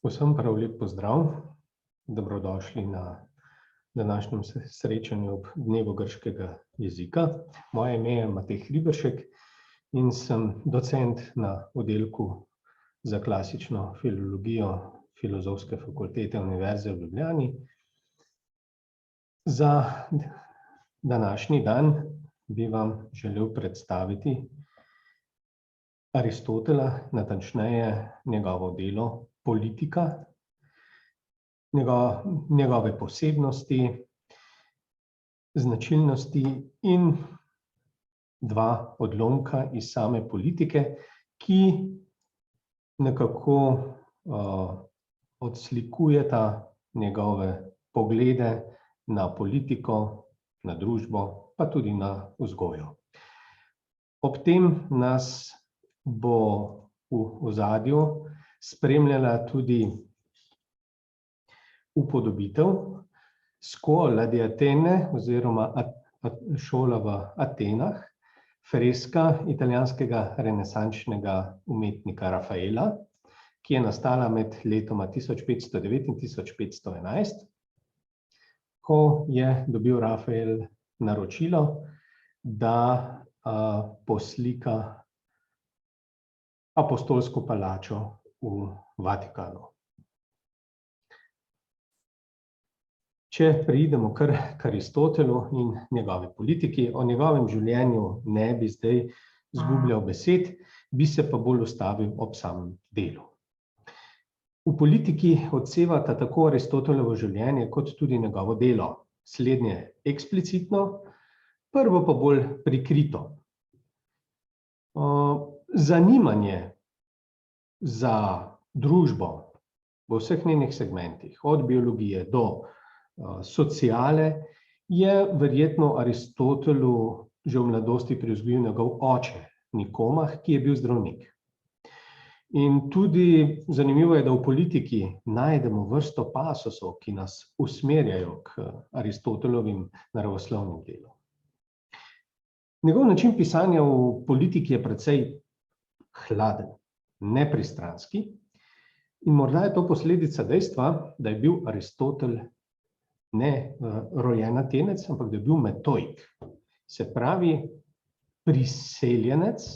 Vsem prav lep pozdrav, dobrodošli na današnjem srečanju ob dnevu grškega jezika. Moje ime je Matej Hriberšek in sem docent na oddelku za klasično filologijo Filozofske fakultete Univerze v Ljubljani. Za današnji dan bi vam želel predstaviti Aristotela, natančneje njegovo delo Politika, njegove posebnosti, značilnosti in dva odlomka iz same Politike, ki nekako odslikujeta njegove poglede na politiko, na družbo, pa tudi na vzgojo. Ob tem nas bo v ozadju spremljala tudi upodobitev Scuola di Atene oziroma šola v Atenah, freska italijanskega renesančnega umetnika Rafaela, ki je nastala med letoma 1509 in 1511, ko je dobil Rafael naročilo, da poslika apostolsko palačo v Vatikanu. Če preidemo kar k Aristotelu in njegovi politiki, o njegovem življenju ne bi zdaj izgubljal besed, bi se pa bolj ustavil ob samem delu. V Politiki odsevata tako Aristotelovo življenje kot tudi njegovo delo, slednje eksplicitno, prvo pa bolj prikrito. Zanimanje za družbo v vseh njenih segmentih, od biologije do sociale, je verjetno Aristotelu že v mladosti privzgojil njegov oče, Nikomah, ki je bil zdravnik. In tudi zanimivo je, da v Politiki najdemo vrsto pasosov, ki nas usmerjajo k Aristotelovim naravoslovnim delom. Njegov način pisanja v Politiki je precej hladen, nepristranski in morda je to posledica dejstva, da je bil Aristotel ne rojen Atenec, ampak da je bil metoik, se pravi priseljenec,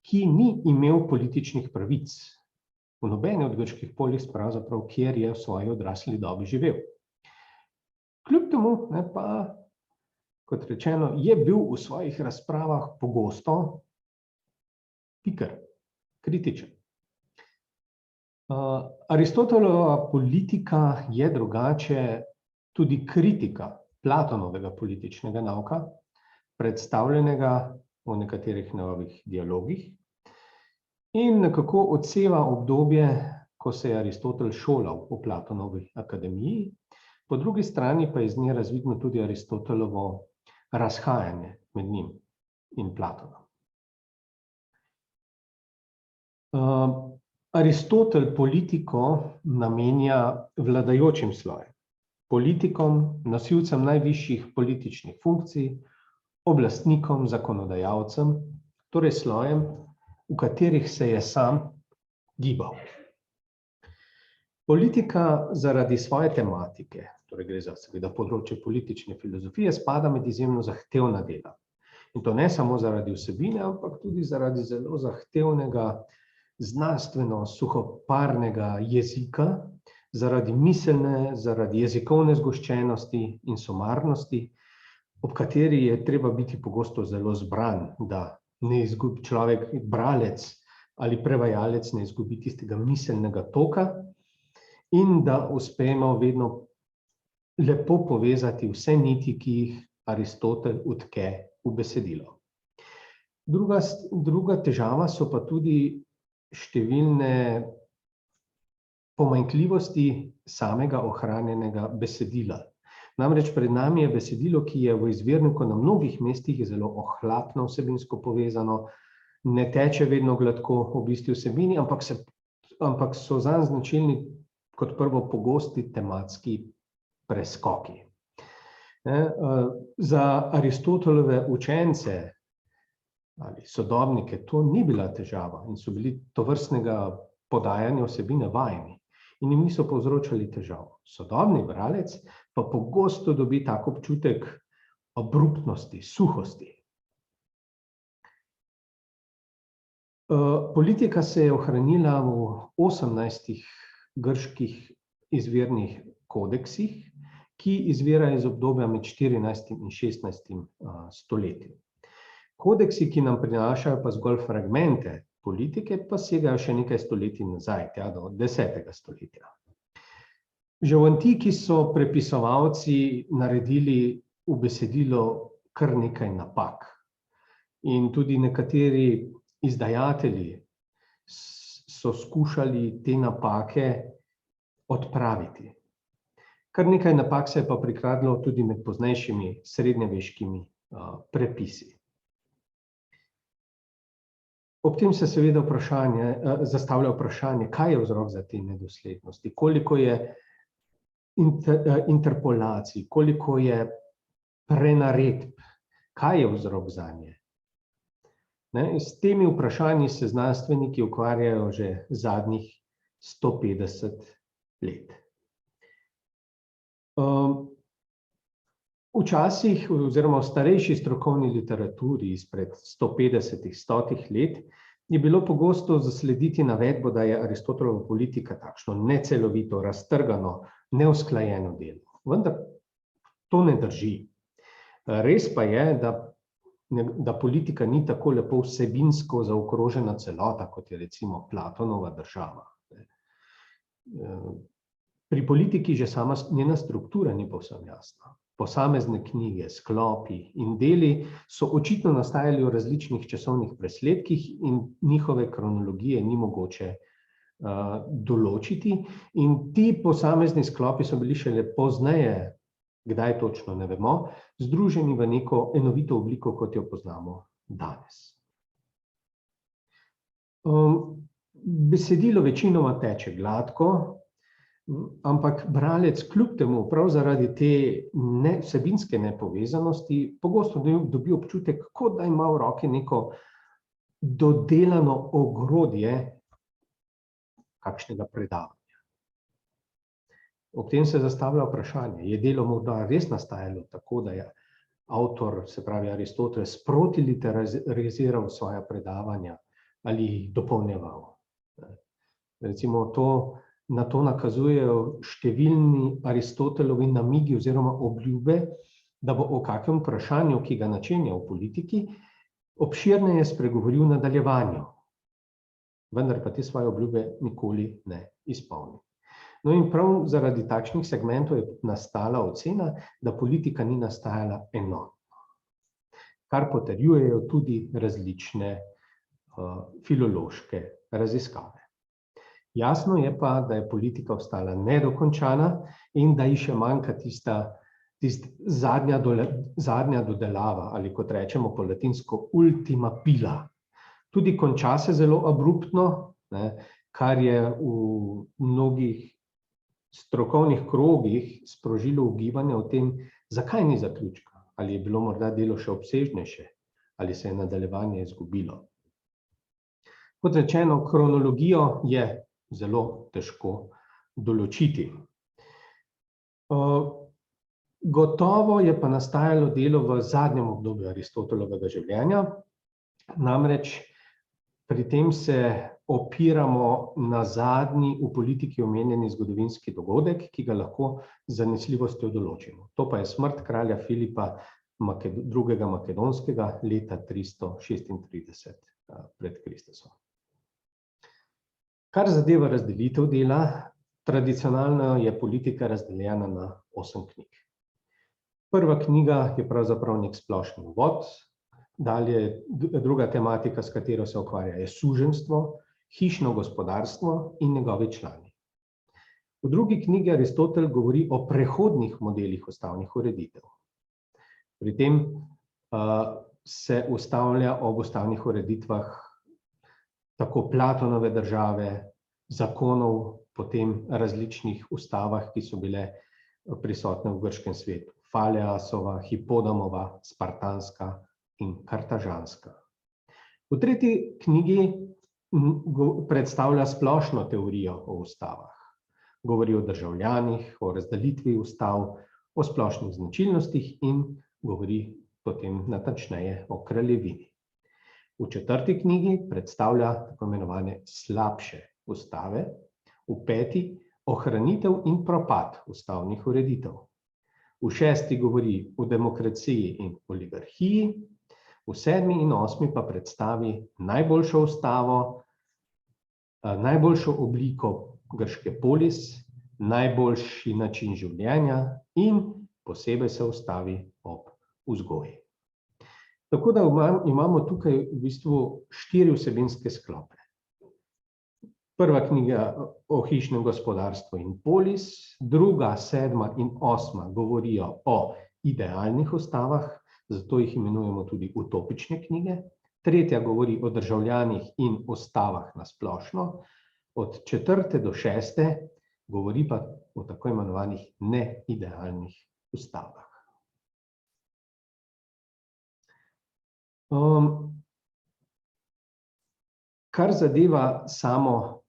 ki ni imel političnih pravic v nobeni od grških polis, pravzaprav, kjer je v svoji odrasli dobi živel. Kljub temu pa, kot rečeno, je bil v svojih razpravah pogosto piker, kritičen. Aristotelova politika je drugače tudi kritika Platonovega političnega nauka, predstavljenega v nekaterih njegovih dialogih, in nekako odseva obdobje, ko se je Aristotel šolal v Platonovi akademiji, po drugi strani pa je iz nje razvidno tudi Aristotelovo razhajanje med njim in Platonom. Aristotel politiko namenja vladajočim slojem, politikom, nosilcem najvišjih političnih funkcij, oblastnikom, zakonodajalcem, torej slojem, v katerih se je sam gibal. Politika zaradi svoje tematike, torej gre za seveda področje politične filozofije, spada med izjemno zahtevna dela. In to ne samo zaradi vsebine, ampak tudi zaradi zelo zahtevnega znanstveno suhoparnega jezika, zaradi miselne, zaradi jezikovne zgoščenosti in sumarnosti, ob kateri je treba biti pogosto zelo zbran, da ne izgubi človek, bralec ali prevajalec, ne izgubi tistega miselnega toka in da uspemo vedno lepo povezati vse niti, ki jih Aristotel vtke v besedilo. Druga težava so pa tudi številne pomanjkljivosti samega ohranjenega besedila. Namreč pred nami je besedilo, ki je v izvirniku na mnogih mestih zelo ohlapno vsebinsko povezano, ne teče vedno gladko ob isti vsebini, ampak so zanj značilni kot prvo pogosti tematski preskoki. Za Aristotelove učence ali sodobnike to ni bila težava in so bili tovrstnega podajanja vsebine vajeni. in jim niso povzročali težav. Sodobni bralec pa pogosto dobi tak občutek abruptnosti, suhosti. Politika se je ohranila v 18 grških izvirnih kodeksih, ki izvirajo iz obdobja med 14. in 16. stoletjem. Kodeksi, ki nam prinašajo pa zgolj fragmente politike, pa segajo še nekaj stoletij nazaj, tja do 10. stoletja. Že v antiki so prepisovalci naredili v besedilo kar nekaj napak. In tudi nekateri izdajatelji so skušali te napake odpraviti. Kar nekaj napak se je pa prikradlo tudi med poznejšimi srednjeveškimi prepisi. Ob tem se seveda zastavlja vprašanje, kaj je vzrok za te nedoslednosti, koliko je interpolacij, koliko je prenaredb, kaj je vzrok zanje. S temi vprašanji se znanstveniki ukvarjajo že zadnjih 150 let. Včasih, oziroma v starejši strokovni literaturi izpred 150–100 let, je bilo pogosto zaslediti navedbo, da je Aristotelova politika takšno necelovito, raztrgano, neusklajeno delo. Vendar to ne drži. Res pa je, da politika ni tako lepo vsebinsko zaokrožena celota, kot je recimo Platonova država. Pri politiki že sama njena struktura ni povsem jasna. Posamezne knjige, sklopi in deli so očitno nastajali v različnih časovnih presledkih in njihove kronologije ni mogoče določiti. In ti posamezni sklopi so bili šele pozneje, kdaj točno ne vemo, združeni v neko enovito obliko, kot jo poznamo danes. Besedilo večinoma teče gladko, ampak bralec kljub temu, prav zaradi te vsebinske nepovezanosti, pogosto dobi občutek, kot da ima v roki neko dodelano ogrodje kakšnega predavanja. Ob tem se zastavlja vprašanje, je delo morda res nastajalo tako, da je avtor, se pravi Aristoteles, sproti literariziral svoja predavanja ali jih dopolnjeval. Recimo na to nakazujejo številni Aristotelovi namigi oziroma obljube, da bo o kakem vprašanju, ki ga načenja v politiki, obširneje spregovoril v nadaljevanju. Vendar pa te svoje obljube nikoli ne izpolni. No in prav zaradi takšnih segmentov je nastala ocena, da politika ni nastajala enotno, kar potrjujejo tudi različne filološke raziskave. Jasno je pa, da je politika ostala nedokončana in da ji še manjka tista zadnja dodelava, ali kot rečemo po latinsko ultima pila. Tudi konča se zelo abruptno, kar je v mnogih strokovnih krogih sprožilo ugibanje o tem, zakaj ni zaključka, ali je bilo morda delo še obsežnejše, ali se je nadaljevanje izgubilo. Kot rečeno, kronologijo je zelo težko določiti. Gotovo je pa nastajalo delo v zadnjem obdobju Aristotelovega življenja, namreč pri tem se opiramo na zadnji v politiki omenjeni zgodovinski dogodek, ki ga lahko z zanesljivostjo določimo. To pa je smrt kralja Filipa II. Makedonskega leta 336 pred Kristusom. Kar zadeva razdelitev dela, tradicionalno je politika razdeljena na 8 knjig. Prva knjiga je pravzaprav nek splošni uvod, dalje druga tematika, s katero se ukvarja, je suženjstvo, hišno gospodarstvo in njegovi člani. V drugi knjigi Aristotel govori o prehodnih modelih ustavnih ureditev. Pri tem se ustavlja ob ustavnih ureditvah tako Platonove države, zakonov, potem različnih ustavah, ki so bile prisotne v grškem svetu. Faleasova, Hipodamova, Spartanska in Kartažanska. V tretji knjigi predstavlja splošno teorijo o ustavah. govori o državljanih, o razdelitvi ustav, o splošnih značilnostih in govori potem natančneje o kraljevini. V 4. knjigi predstavlja tako imenovane slabše ustave, v 5. ohranitev in propad ustavnih ureditev. V 6. govori o demokraciji in oligarhiji, v 7. in 8. pa predstavi najboljšo ustavo, najboljšo obliko grške polis, najboljši način življenja in posebej se ustavi ob vzgoji. Tako da imamo tukaj v bistvu 4 vsebinske sklope. Prva knjiga o hišnem gospodarstvu in polis, 2., 7. in 8. govorijo o idealnih ustavah, zato jih imenujemo tudi utopične knjige. 3. govori o državljanih in ustavah na splošno, od 4. do 6. govori pa o tako imenovanih neidealnih ustavah. Kar zadeva samo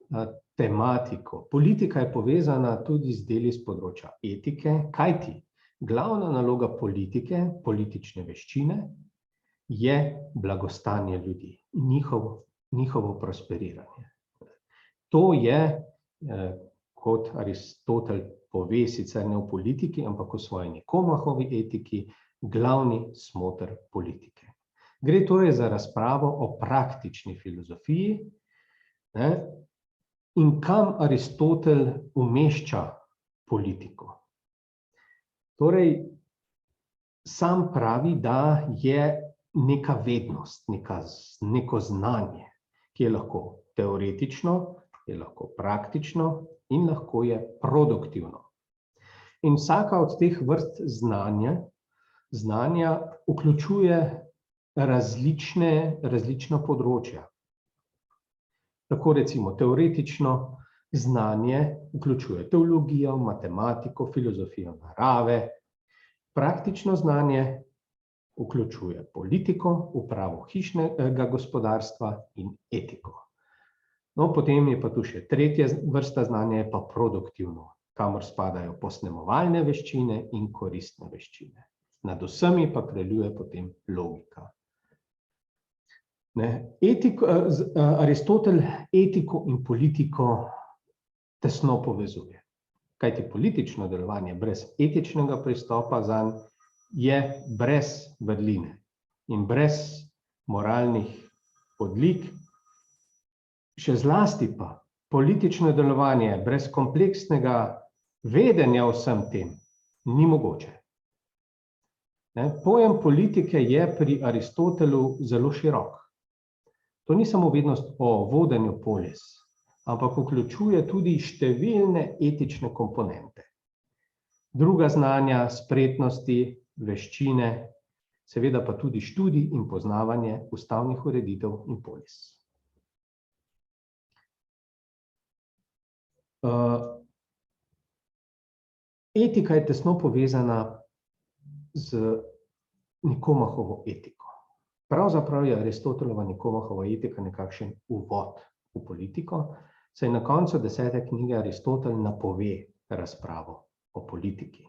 tematiko. Politika je povezana tudi z deli z področja etike, kajti glavna naloga politike, politične veščine, je blagostanje ljudi in njihovo prosperiranje. To je, kot Aristotel pove, sicer ne v politiki, ampak v svoji Nikomahovi etiki, glavni smoter politike. Gre torej za razpravo o praktični filozofiji, in kam Aristotel umešča politiko. Torej, sam pravi, da je neka vednost, neko znanje, ki je lahko teoretično, je lahko praktično in lahko je produktivno. In vsaka od teh vrst znanja vključuje različna področja. Tako recimo teoretično znanje vključuje teologijo, matematiko, filozofijo narave, praktično znanje vključuje politiko, upravo hišnega gospodarstva in etiko. No, potem je pa tu še tretja vrsta znanja, je pa produktivno, kamor spadajo posnemovalne veščine in koristne veščine. Nad vsemi pa kraljuje potem logika. Aristotel etiko in politiko tesno povezuje, kajti politično delovanje brez etičnega pristopa zanj je brez vrline in brez moralnih odlik, še zlasti pa politično delovanje brez kompleksnega vedenja o vsem tem ni mogoče. Pojem politike je pri Aristotelu zelo širok. To ni samo vednost o vodenju polis, ampak vključuje tudi številne etične komponente. Druga znanja, spretnosti, veščine, seveda pa tudi študij in poznavanje ustavnih ureditev in polis. Etika je tesno povezana z Nikomahovo etiko. Pravzaprav je Aristotelova Nikomahova etika nekakšen uvod v politiko, saj na koncu 10. knjige Aristotel napove razpravo o politiki.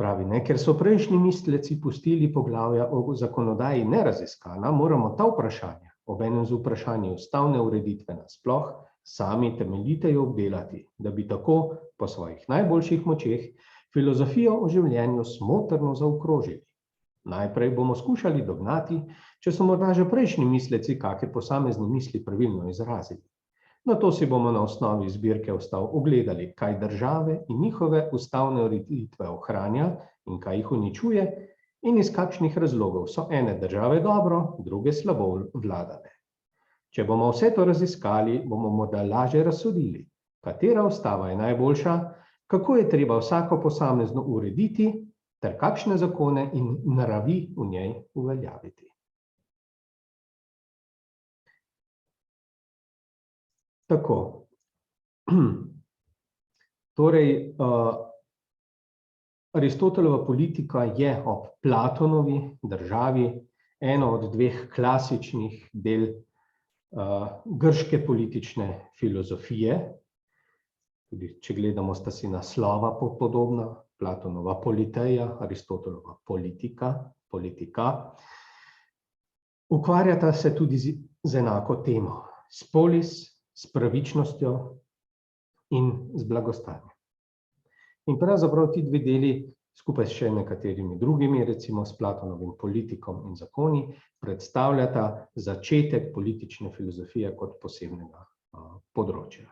Pravi, ker so prejšnji misleci pustili poglavja o zakonodaji neraziskana, moramo ta vprašanja, obenem z vprašanji ustavne ureditve nasploh, sami temeljiteje obdelati, da bi tako po svojih najboljših močeh filozofijo o življenju smotrno zaokrožili. Najprej bomo skušali dognati, če so morda že prejšnji misleci kakšne posamezne misli pravilno izrazili. Nato si bomo na osnovi zbirke ustav ogledali, kaj države in njihove ustavne ureditve ohranja in kaj jih uničuje in iz kakšnih razlogov so ene države dobro, druge slabo vladane. Če bomo vse to raziskali, bomo morda lažje razsodili, katera ustava je najboljša, kako je treba vsako posamezno urediti, ter kakšne zakone in naravi v njej uveljaviti. Tako. Torej, Aristotelova politika je ob Platonovi državi eno od dveh klasičnih del grške politične filozofije, tudi če gledamo, sta si naslova podobna, Platonova politeja, Aristotelova politika, ukvarjata se tudi z enako temo, s polis, s pravičnostjo in z blagostanjem. In pravzaprav ti dve deli, skupaj s še nekaterimi drugimi, recimo s Platonovim politikom in zakoni, predstavljata začetek politične filozofije kot posebnega področja.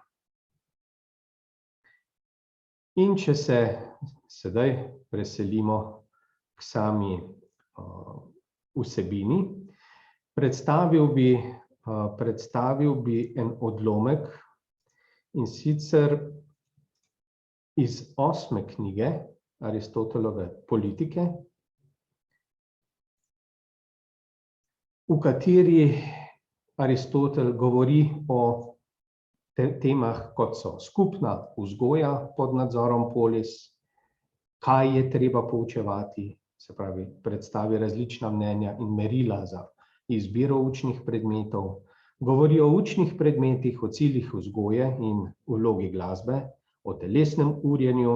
In če se sedaj preselimo k sami vsebini, predstavil bi en odlomek, in sicer iz 8. knjige Aristotelove politike, v kateri Aristotel govori o temah, kot so skupna vzgoja pod nadzorom polis, kaj je treba poučevati, se pravi, predstavi različna mnenja in merila za izbiro učnih predmetov, govori o učnih predmetih, o ciljih vzgoje in vlogi glasbe, o telesnem urjenju,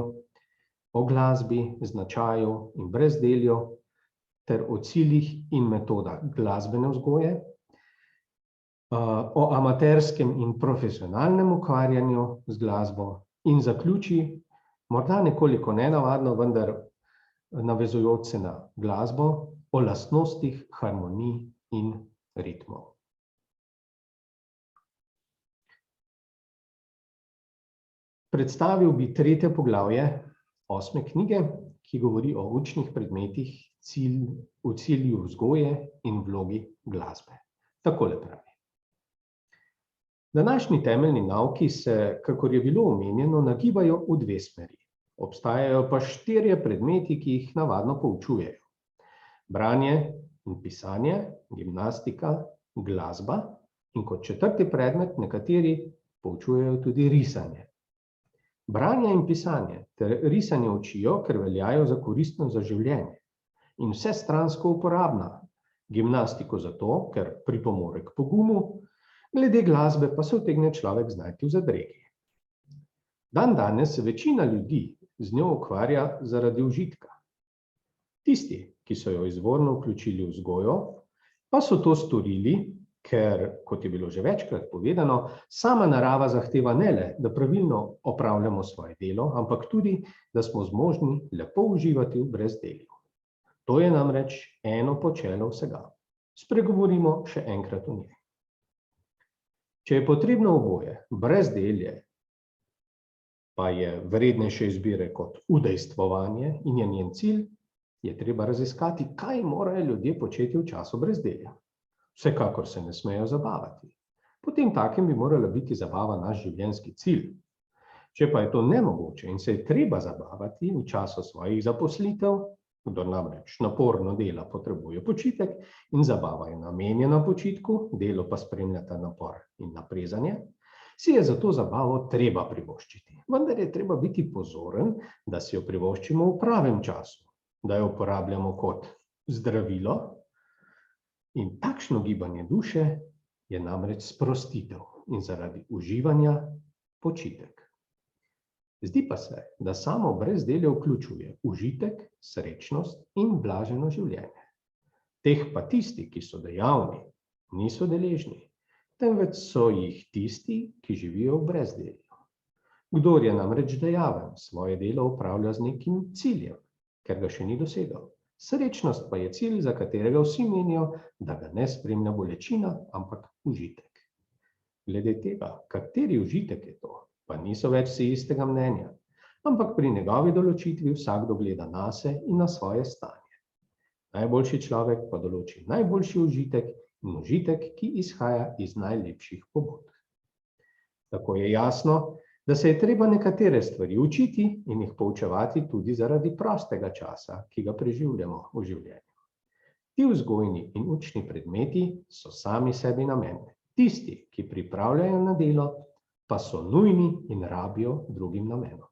o glasbi, značaju in brezdelju, ter o ciljih in metodah glasbene vzgoje, o amaterskem in profesionalnem ukvarjanju z glasbo in zaključi, morda nekoliko nenavadno, vendar navezujoč se na glasbo, o lastnostih harmonij in ritmov. Predstavil bi 3. poglavje 8. knjige, ki govori o učnih predmetih, v cilju vzgoje in vlogi glasbe. Takole pravi. Današnji temeljni nauki se, kakor je bilo omenjeno, nagibajo v dve smeri. Obstajajo pa 4 predmeti, ki jih navadno poučujejo. Branje in pisanje, gimnastika, glasba in kot 4. predmet nekateri poučujejo tudi risanje. Branje in pisanje ter risanje učijo, ker veljajo za koristno za življenje in vsestransko uporabna. Gimnastiko zato, ker pripomore k pogumu, glede glasbe pa se utegne človek znajti v zadregi. Dandanes se večina ljudi z njo ukvarja zaradi užitka. Tisti, ki so jo izvorno vključili v vzgojo, pa so to storili, ker, kot je bilo že večkrat povedano, sama narava zahteva ne le, da pravilno opravljamo svoje delo, ampak tudi, da smo zmožni lepo uživati v brezdelju. To je namreč eno počelo vsega. Spregovorimo še enkrat o njej. Če je potrebno oboje, brezdelje pa je vrednejše izbire kot udejstvovanje in je njen cilj, je treba raziskati, kaj morajo ljudje početi v času brezdelja. Vsekakor se ne smejo zabavati. Potem takem bi morala biti zabava naš življenjski cilj. Če pa je to nemogoče in se je treba zabavati v času svojih zaposlitev, kdor namreč naporno dela, potrebuje počitek in zabava je namenjena počitku, delo pa spremljata napor in naprezanje, si je za to zabavo treba privoščiti. Vendar je treba biti pozoren, da si jo privoščimo v pravem času, da jo uporabljamo kot zdravilo in takšno gibanje duše je namreč sprostitev in zaradi uživanja počitek. Zdi pa se, da samo brezdelje vključuje užitek, srečnost in blaženo življenje. Teh pa tisti, ki so dejavni, niso deležni, temveč so jih tisti, ki živijo v brezdelju. Kdor je namreč dejaven, svoje delo opravlja z nekim ciljem, ker ga še ni dosegel. Srečnost pa je cilj, za katerega vsi menijo, da ga ne spremlja bolečina, ampak užitek. Glede tega, kateri užitek je to, pa niso več vsi istega mnenja, ampak pri njegovi določitvi vsakdo gleda nase in na svoje stanje. Najboljši človek pa določi najboljši užitek in užitek, ki izhaja iz najlepših pobud. Tako je jasno, da se je treba nekatere stvari učiti in jih poučevati tudi zaradi prostega časa, ki ga preživljamo v življenju. Ti vzgojni in učni predmeti so sami sebi namen. Tisti, ki pripravljajo na delo, pa so nujni in rabijo drugim namenom.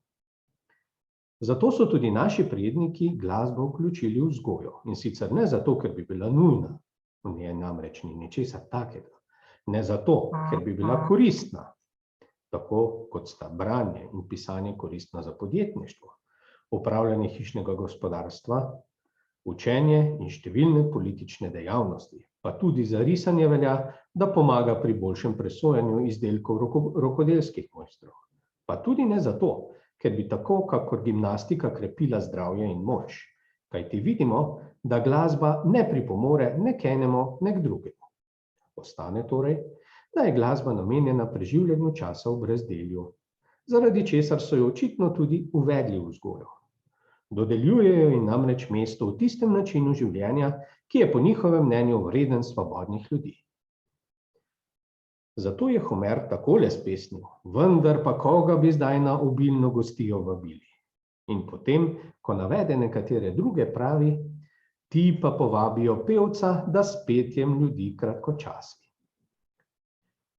Zato so tudi naši predniki glasbo vključili v vzgojo. In sicer ne zato, ker bi bila nujna, v njej namreč ni ničesar takega, ne zato, ker bi bila koristna. tako kot sta branje in pisanje koristna za podjetništvo, upravljanje hišnega gospodarstva, učenje in številne politične dejavnosti, pa tudi za risanje velja, da pomaga pri boljšem presojanju izdelkov rokodelskih mojstrov. Pa tudi ne zato, ker bi tako kakor gimnastika krepila zdravje in moč, kajti vidimo, da glasba ne pripomore ne k enemu, ne k drugemu. Ostane torej, da je glasba namenjena preživljanju časa v brezdelju, zaradi česar so jo očitno tudi uvedli v vzgojo. Dodeljujejo jim namreč mesto v tistem načinu življenja, ki je po njihovem mnenju vreden svobodnih ljudi. Zato je Homer takole spesnil: vendar pa koga bi zdaj na obilno gostijo vabili. In potem, ko navede nekatere druge, pravi: ti pa povabijo pevca, da s petjem ljudi kratkočasi.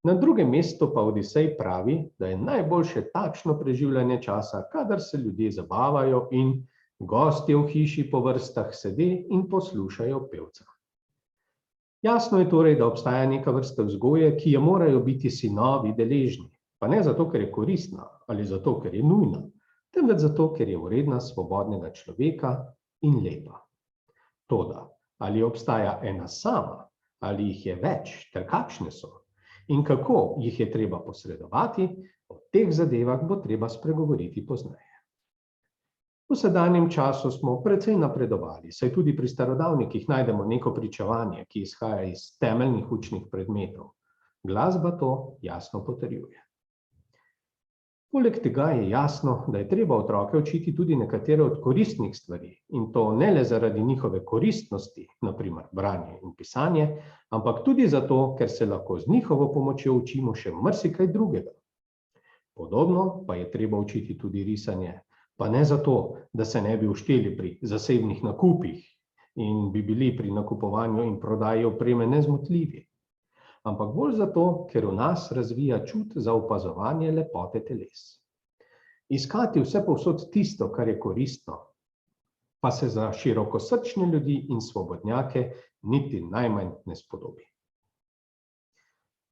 Na drugem mestu pa Odisej pravi, da je najboljše takšno preživljanje časa, kadar se ljudje zabavajo in gostje v hiši po vrstah sede in poslušajo pevca. Jasno je torej, da obstaja neka vrsta vzgoje, ki je morajo biti sinovi deležni, pa ne zato, ker je koristna ali zato, ker je nujna, temveč zato, ker je vredna svobodnega človeka in lepa. Toda, ali obstaja ena sama, ali jih je več, ter kakšne so, in kako jih je treba posredovati, o teh zadevah bo treba spregovoriti pozneje. V sedanjem času smo precej napredovali, saj tudi pri starodavnikih najdemo neko pričevanje, ki izhaja iz temeljnih učnih predmetov. Glasba to jasno potrjuje. Poleg tega je jasno, da je treba otroke učiti tudi nekatere od koristnih stvari, in to ne le zaradi njihove koristnosti, na primer branje in pisanje, ampak tudi zato, ker se lahko z njihovo pomočjo učimo še marsikaj drugega. Podobno pa je treba učiti tudi risanje, pa ne zato, da se ne bi ušteli pri zasebnih nakupih in bi bili pri nakupovanju in prodaji opreme nezmotljivi, ampak bolj zato, ker v nas razvija čut za opazovanje lepote teles. Iskati vsepovsod tisto, kar je koristno, pa se za širokosrčne ljudi in svobodnjake niti najmanj ne spodobi.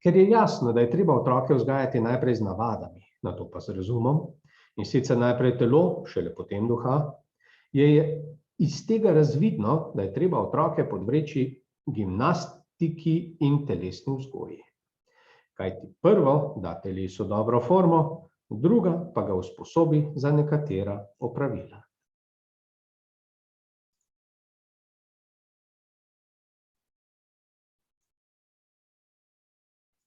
Ker je jasno, da je treba otroke vzgajati najprej z navadami, nato pa z razumom, in sicer najprej telo, šele potem duha, je iz tega razvidno, da je treba otroke podvreči gimnastiki in telesni vzgoji. Kajti prvo da telesu dobro formo, druga pa ga usposobi za nekatera opravila.